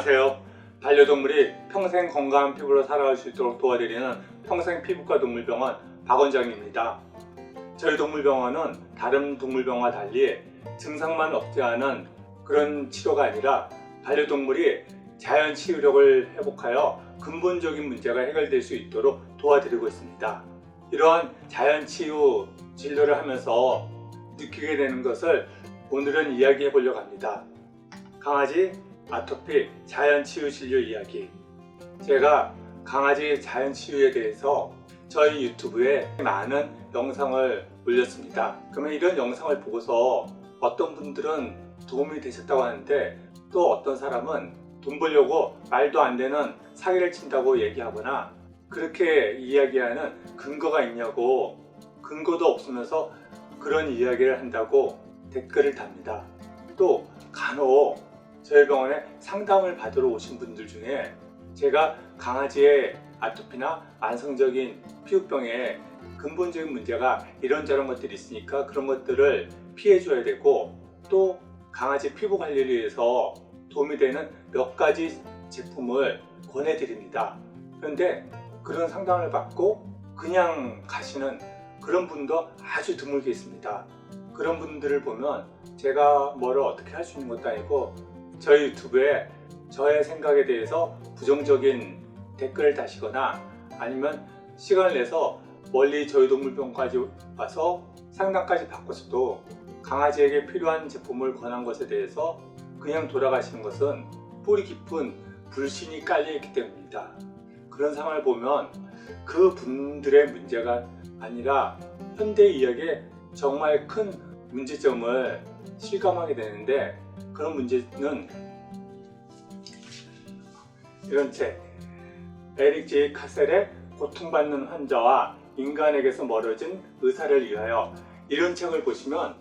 안녕하세요. 반려동물이 평생 건강한 피부로 살아갈 수 있도록 도와드리는 평생 피부과 동물병원 박원장입니다. 저희 동물병원은 다른 동물병원과 달리 증상만 억제하는 그런 치료가 아니라 반려동물이 자연 치유력을 회복하여 근본적인 문제가 해결될 수 있도록 도와드리고 있습니다. 이러한 자연 치유 진료를 하면서 느끼게 되는 것을 오늘은 이야기해 보려고 합니다. 강아지 아토피 자연 치유 진료 이야기. 제가 강아지 자연 치유에 대해서 저희 유튜브에 많은 영상을 올렸습니다. 그러면 이런 영상을 보고서 어떤 분들은 도움이 되셨다고 하는데, 또 어떤 사람은 돈 벌려고 말도 안 되는 사기를 친다고 얘기하거나 그렇게 이야기하는 근거가 있냐고, 근거도 없으면서 그런 이야기를 한다고 댓글을 답니다. 또 간혹 저희 병원에 상담을 받으러 오신 분들 중에 제가 강아지의 아토피나 만성적인 피부병에 근본적인 문제가 이런저런 것들이 있으니까 그런 것들을 피해줘야 되고, 또 강아지 피부 관리를 위해서 도움이 되는 몇 가지 제품을 권해드립니다. 그런데 그런 상담을 받고 그냥 가시는 그런 분도 아주 드물게 있습니다. 그런 분들을 보면 제가 뭐를 어떻게 할 수 있는 것도 아니고, 저희 유튜브에 저의 생각에 대해서 부정적인 댓글을 다시거나 아니면 시간을 내서 멀리 저희 동물병원까지 와서 상담까지 받고서도 강아지에게 필요한 제품을 권한 것에 대해서 그냥 돌아가시는 것은 뿌리 깊은 불신이 깔려 있기 때문입니다. 그런 상황을 보면 그 분들의 문제가 아니라 현대 의학의 정말 큰 문제점을 실감하게 되는데, 그런 문제는 이런 책, 에릭 J. 카셀의 고통받는 환자와 인간에게서 멀어진 의사를 위하여, 이런 책을 보시면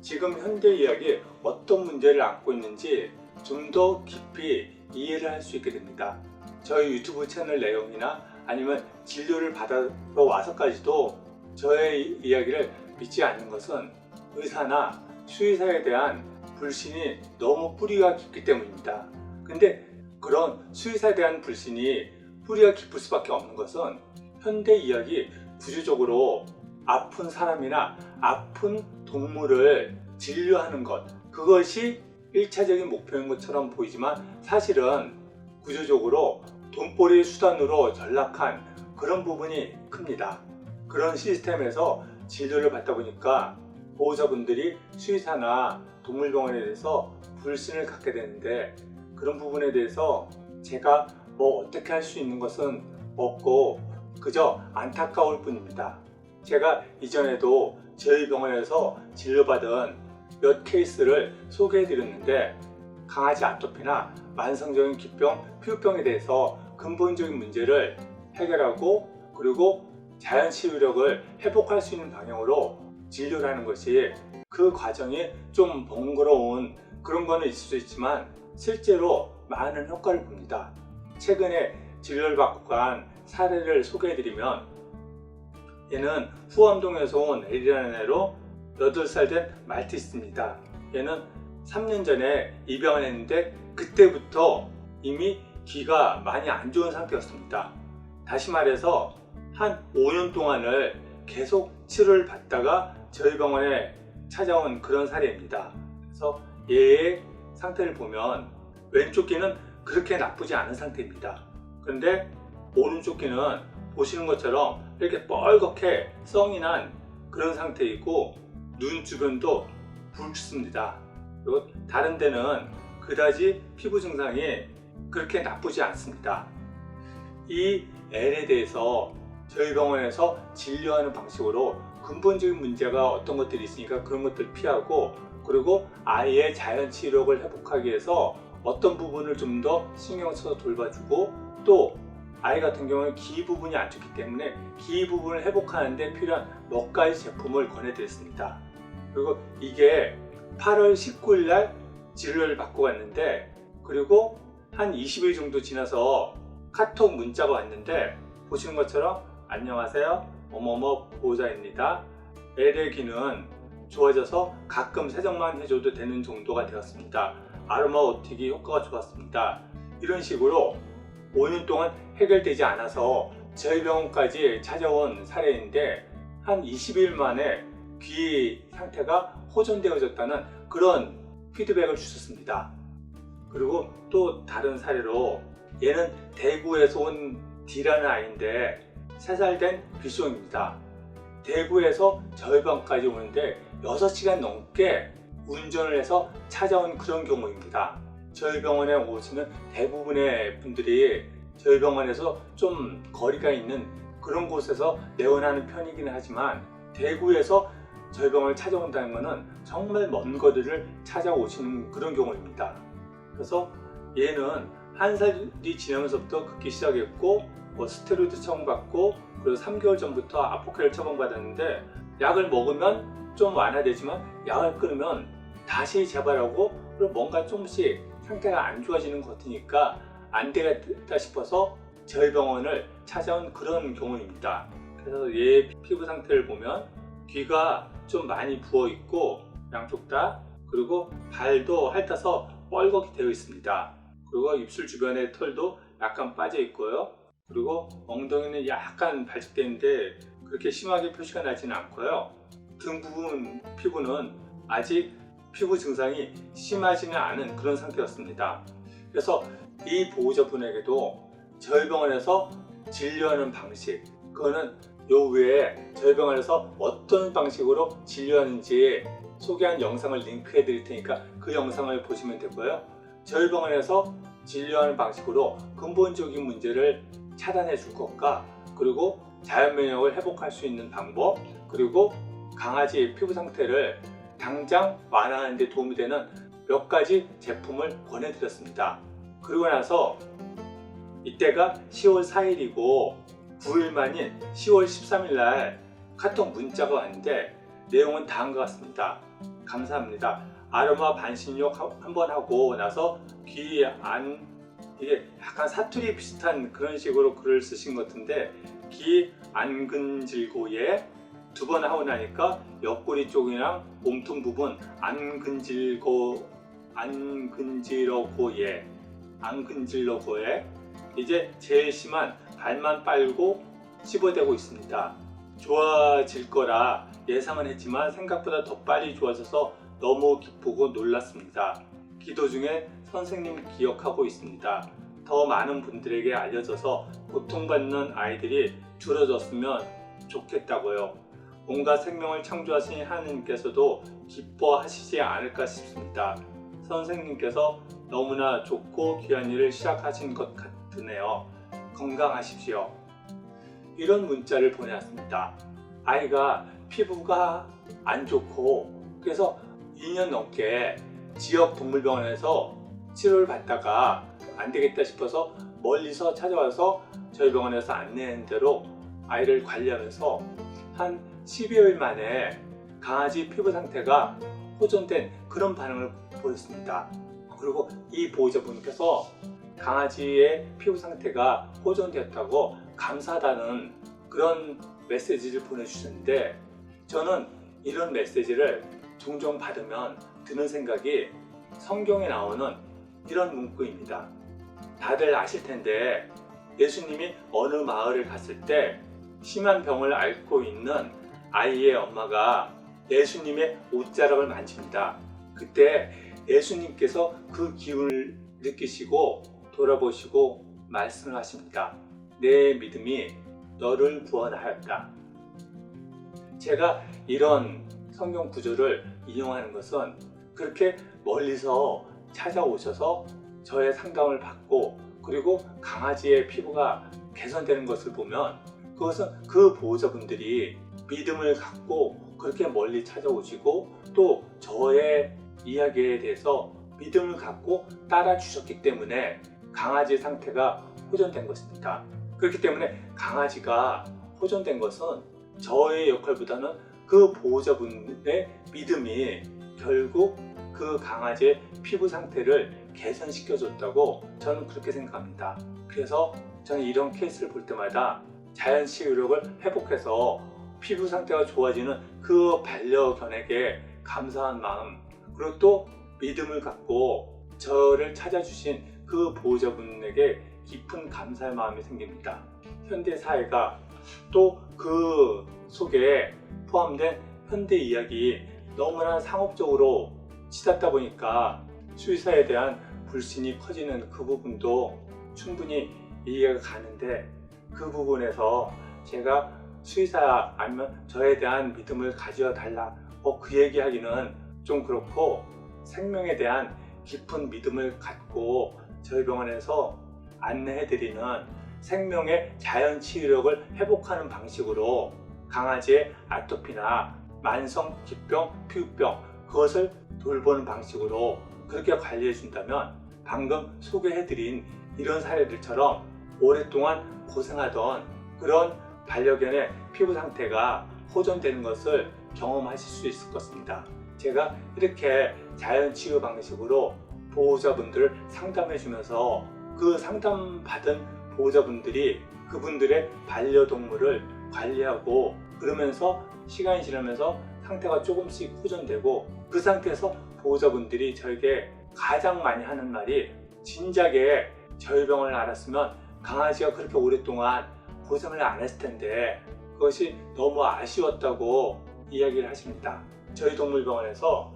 지금 현대의학이 어떤 문제를 안고 있는지 좀 더 깊이 이해를 할 수 있게 됩니다. 저희 유튜브 채널 내용이나 아니면 진료를 받아러 와서까지도 저의 이야기를 믿지 않는 것은 의사나 수의사에 대한 불신이 너무 뿌리가 깊기 때문입니다. 근데 그런 수의사에 대한 불신이 뿌리가 깊을 수밖에 없는 것은 현대의학이 구조적으로 아픈 사람이나 아픈 동물을 진료하는 것, 그것이 1차적인 목표인 것처럼 보이지만 사실은 구조적으로 돈벌이 수단으로 전락한 그런 부분이 큽니다. 그런 시스템에서 진료를 받다 보니까 보호자분들이 수의사나 동물병원에 대해서 불신을 갖게 되는데, 그런 부분에 대해서 제가 뭐 어떻게 할 수 있는 것은 없고 그저 안타까울 뿐입니다. 제가 이전에도 저희 병원에서 진료받은 몇 케이스를 소개해 드렸는데, 강아지 아토피나 만성적인 기병, 피부병에 대해서 근본적인 문제를 해결하고 그리고 자연 치유력을 회복할 수 있는 방향으로 진료를 하는 것이, 그 과정이 좀 번거로운 그런 거는 있을 수 있지만 실제로 많은 효과를 봅니다. 최근에 진료를 받고 간 사례를 소개해드리면, 얘는 후암동에서 온 엘이라는 애로 8살 된 말티즈입니다. 얘는 3년 전에 입양을 했는데 그때부터 이미 귀가 많이 안 좋은 상태였습니다. 다시 말해서 한 5년 동안을 계속 치료를 받다가 저희 병원에 찾아온 그런 사례입니다. 그래서 얘의 상태를 보면 왼쪽 귀는 그렇게 나쁘지 않은 상태입니다. 그런데 오른쪽 귀는 보시는 것처럼 이렇게 뻘겋게 성이 난 그런 상태이고, 눈 주변도 붉습니다. 그리고 다른 데는 그다지 피부 증상이 그렇게 나쁘지 않습니다. 이 L에 대해서 저희 병원에서 진료하는 방식으로 근본적인 문제가 어떤 것들이 있으니까 그런 것들을 피하고, 그리고 아이의 자연 치유력을 회복하기 위해서 어떤 부분을 좀 더 신경 써서 돌봐주고, 또 아이 같은 경우는 귀 부분이 안 좋기 때문에 귀 부분을 회복하는 데 필요한 몇 가지 제품을 권해드렸습니다. 그리고 이게 8월 19일 날 진료를 받고 갔는데, 그리고 한 20일 정도 지나서 카톡 문자가 왔는데, 보시는 것처럼 안녕하세요, 뭐뭐뭐 보호자입니다. L의 귀는 좋아져서 가끔 세정만 해줘도 되는 정도가 되었습니다. 아로마 오틱이 효과가 좋았습니다. 이런 식으로 5년 동안 해결되지 않아서 저희 병원까지 찾아온 사례인데 한 20일 만에 귀 상태가 호전되어졌다는 그런 피드백을 주셨습니다. 그리고 또 다른 사례로 얘는 대구에서 온 D라는 아이인데 3살 된 빗송입니다. 대구에서 저희 병원까지 오는데 6시간 넘게 운전을 해서 찾아온 그런 경우입니다. 저희 병원에 오시는 대부분의 분들이 저희 병원에서 좀 거리가 있는 그런 곳에서 내원하는 편이긴 하지만 대구에서 저희 병원을 찾아온다는 것은 정말 먼 거리를 찾아오시는 그런 경우입니다. 그래서 얘는 1살이 지나면서부터 긋기 시작했고 스테로이드 처방받고 그리고 3개월 전부터 아포칼을 처방받았는데 약을 먹으면 좀 완화되지만 약을 끊으면 다시 재발하고 그리고 뭔가 조금씩 상태가 안 좋아지는 것 같으니까 안 되겠다 싶어서 저희 병원을 찾아온 그런 경우입니다. 그래서 얘 피부 상태를 보면 귀가 좀 많이 부어 있고 양쪽 다, 그리고 발도 핥아서 뻘겋게 되어 있습니다. 그리고 입술 주변의 털도 약간 빠져 있고요. 그리고 엉덩이는 약간 발집되어 있는데 그렇게 심하게 표시가 나지는 않고요. 등 부분 피부는 아직 피부 증상이 심하지는 않은 그런 상태였습니다. 그래서 이 보호자분에게도 저희 병원에서 진료하는 방식, 그거는 요 외에 저희 병원에서 어떤 방식으로 진료하는지 소개한 영상을 링크해 드릴 테니까 그 영상을 보시면 되고요. 저희 병원에서 진료하는 방식으로 근본적인 문제를 차단해 줄 것과 그리고 자연 면역을 회복할 수 있는 방법, 그리고 강아지 피부 상태를 당장 완화하는 데 도움이 되는 몇 가지 제품을 권해드렸습니다. 그리고 나서 이때가 10월 4일이고 9일 만인 10월 13일 날 카톡 문자가 왔는데 내용은 다음과 같습니다. 감사합니다. 아로마 반신욕 한번 하고 나서 귀 안, 이게 약간 사투리 비슷한 그런 식으로 글을 쓰신 것 같은데 귀 안 근질고에 2번 하고 나니까 옆구리 쪽이랑 몸통 부분 안 근질러고에 이제 제일 심한 발만 빨고 씹어대고 있습니다. 좋아질 거라 예상은 했지만 생각보다 더 빨리 좋아져서 너무 기쁘고 놀랐습니다. 기도 중에 선생님 기억하고 있습니다. 더 많은 분들에게 알려져서 고통받는 아이들이 줄어졌으면 좋겠다고요. 온갖 생명을 창조하신 하느님께서도 기뻐하시지 않을까 싶습니다. 선생님께서 너무나 좋고 귀한 일을 시작하신 것 같으네요. 건강하십시오. 이런 문자를 보내왔습니다. 아이가 피부가 안 좋고 그래서 2년 넘게 지역 동물병원에서 치료를 받다가 안 되겠다 싶어서 멀리서 찾아와서 저희 병원에서 안내한 대로 아이를 관리하면서 한 12일 만에 강아지 피부 상태가 호전된 그런 반응을 보였습니다. 그리고 이 보호자분께서 강아지의 피부 상태가 호전되었다고 감사하다는 그런 메시지를 보내주셨는데 저는 이런 메시지를 종종 받으면 드는 생각이 성경에 나오는 이런 문구입니다. 다들 아실 텐데 예수님이 어느 마을을 갔을 때 심한 병을 앓고 있는 아이의 엄마가 예수님의 옷자락을 만집니다. 그때 예수님께서 그 기운을 느끼시고 돌아보시고 말씀을 하십니다. 내 믿음이 너를 구원하였다. 제가 이런 성경 구절을 인용하는 것은 그렇게 멀리서 찾아오셔서 저의 상담을 받고 그리고 강아지의 피부가 개선되는 것을 보면 그것은 그 보호자분들이 믿음을 갖고 그렇게 멀리 찾아오시고 또 저의 이야기에 대해서 믿음을 갖고 따라 주셨기 때문에 강아지 상태가 호전된 것입니다. 그렇기 때문에 강아지가 호전된 것은 저의 역할보다는 그 보호자분의 믿음이 결국 그 강아지의 피부 상태를 개선시켜 줬다고 저는 그렇게 생각합니다. 그래서 저는 이런 케이스를 볼 때마다 자연 치유력을 회복해서 피부 상태가 좋아지는 그 반려견에게 감사한 마음, 그리고 또 믿음을 갖고 저를 찾아주신 그 보호자분에게 깊은 감사의 마음이 생깁니다. 현대 사회가 또 그 속에 포함된 현대 이야기 너무나 상업적으로 치닫다 보니까 수의사에 대한 불신이 커지는 그 부분도 충분히 이해가 가는데, 그 부분에서 제가 수의사 아니면 저에 대한 믿음을 가져 달라 그 얘기하기는 좀 그렇고, 생명에 대한 깊은 믿음을 갖고 저희 병원에서 안내해드리는 생명의 자연 치유력을 회복하는 방식으로 강아지의 아토피나 만성 기병, 피부병 그것을 돌보는 방식으로 그렇게 관리해 준다면, 방금 소개해드린 이런 사례들처럼 오랫동안 고생하던 그런 반려견의 피부 상태가 호전되는 것을 경험하실 수 있을 것입니다. 제가 이렇게 자연 치유 방식으로 보호자분들을 상담해 주면서 그 상담받은 보호자분들이 그분들의 반려동물을 관리하고, 그러면서 시간이 지나면서 상태가 조금씩 호전되고, 그 상태에서 보호자분들이 저에게 가장 많이 하는 말이, 진작에 저희 병원을 알았으면 강아지가 그렇게 오랫동안 고생을 안 했을 텐데 그것이 너무 아쉬웠다고 이야기를 하십니다. 저희 동물병원에서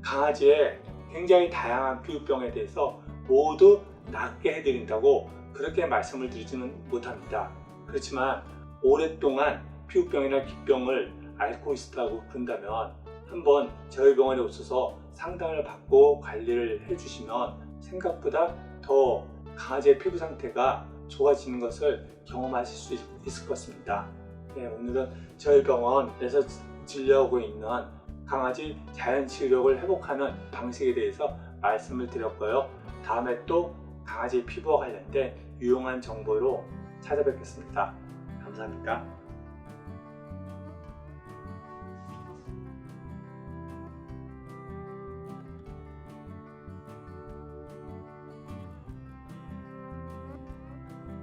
강아지의 굉장히 다양한 피부병에 대해서 모두 낫게 해드린다고 그렇게 말씀을 드리지는 못합니다. 그렇지만 오랫동안 피부병이나 기병을 앓고 있다고 그런다면 한번 저희 병원에 오셔서 상담을 받고 관리를 해주시면 생각보다 더 강아지의 피부 상태가 좋아지는 것을 경험하실 수 있을 것입니다. 네, 오늘은 저희 병원에서 진료하고 있는 강아지 자연 치유력을 회복하는 방식에 대해서 말씀을 드렸고요. 다음에 또 강아지 피부와 관련된 유용한 정보로 찾아뵙겠습니다. 감사합니다.